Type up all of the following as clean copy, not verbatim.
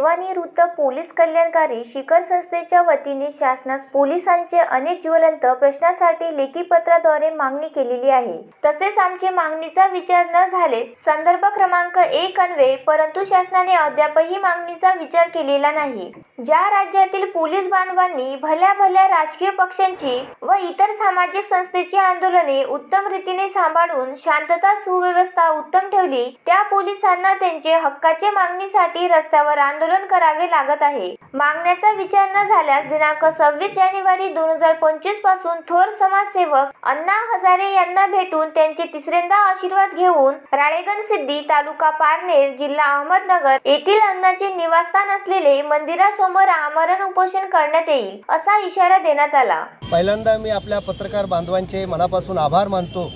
सेवानिवृत्त पोलीस कल्याणकारी शिखर संस्थेच्या वतीने शासनास पोलिसांचे अनेक ज्वलंत प्रश्नासाठी लेखी पत्राद्वारे मागणी केलेली आहे। तसेच आमची मागणीचा विचार न झाले संदर्भ क्रमांक 1 अन्वये, परंतु शासनाने अद्यापही मागणीचा विचार केलेला नाही। ज्या राज्यातील पोलीस बांधवांनी भल्या राजकीय पक्षांची व इतर सामाजिक संस्थेची आंदोलने उत्तम रीतीने सांभाळून शांतता सुव्यवस्था उत्तम ठेवली, त्या पोलिसांना त्यांचे हक्काचे मागणीसाठी रस्त्यावर आंदोलन करावे लागत आहे। मागण्याचा विचार न झाल्यास दिनांक 26 जानेवारी 2025 पासून थोर समाजसेवक अण्णा हजारे यांना भेटून त्यांचे तिसऱ्यांदा आशीर्वाद घेऊन राळेगण सिद्धी, तालुका पारनेर, जिल्हा अहमदनगर येथील अण्णाचे निवासस्थान असलेले मंदिरासमोर आमरण उपोषण करण्यात येईल, असा इशारा देण्यात आला। पहिल्यांदा मी आपल्या पत्रकार बांधवांचे मनापासून आभार मानतो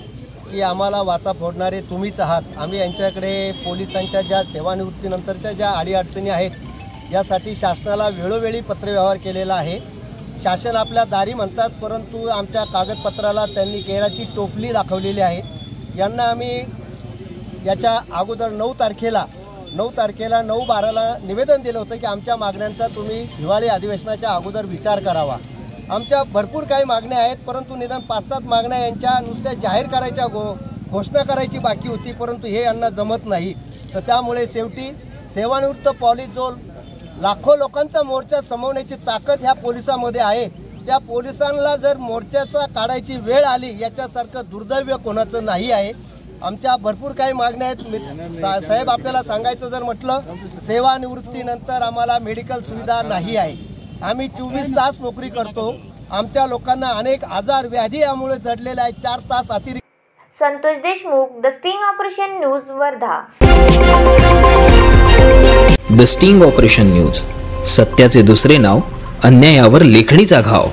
की आम्हाला वाचा फोडणारे तुम्हीच आहात। आम्ही यांच्याकडे पोलिसांच्या ज्या सेवानिवृत्तीनंतरच्या ज्या अडीअडचणी आहेत यासाठी शासनाला वेळोवेळी पत्रव्यवहार केलेला आहे। शासन आपल्या दारी म्हणतात, परंतु आमच्या कागदपत्राला त्यांनी केराची टोपली दाखवलेली आहे। यांना आम्ही याच्या अगोदर 9 तारखेला 9/12ला निवेदन दिलं होतं की आमच्या मागण्यांचा तुम्ही हिवाळी अधिवेशनाच्या अगोदर विचार करावा। आमच्या भरपूर काही मागण्या आहेत, परंतु निदान 5-7 मागण्या यांच्या नुसत्या जाहीर करायच्या घोषणा करायची बाकी होती, परंतु हे यांना जमत नाही। तर त्यामुळे शेवटी सेवानिवृत्त पोलीस जो लाखो लोकांचा मोर्चा समवण्याची ताकद ह्या पोलिसांमध्ये आहे, त्या पोलिसांना जर मोर्चाचा काढायची वेळ आली याच्यासारखं दुर्दैव कोणाचं नाही आहे। आमच्या भरपूर काही मागण्या आहेत। साहेब, आपल्याला सांगायचं जर म्हटलं, सेवानिवृत्तीनंतर आम्हाला मेडिकल सुविधा नाही आहे। आम्ही 24 तास नोकरी करतो। आमच्या लोकांना अनेक आजार व्याधी यामुळे जडलेले आहेत। 4 तास अतिरिक्त। Santosh Deshmukh, the sting operation news, Wardha. The sting operation news, सत्याचे दुसरे नाव, अन्यायावर लेखणीचा घाव।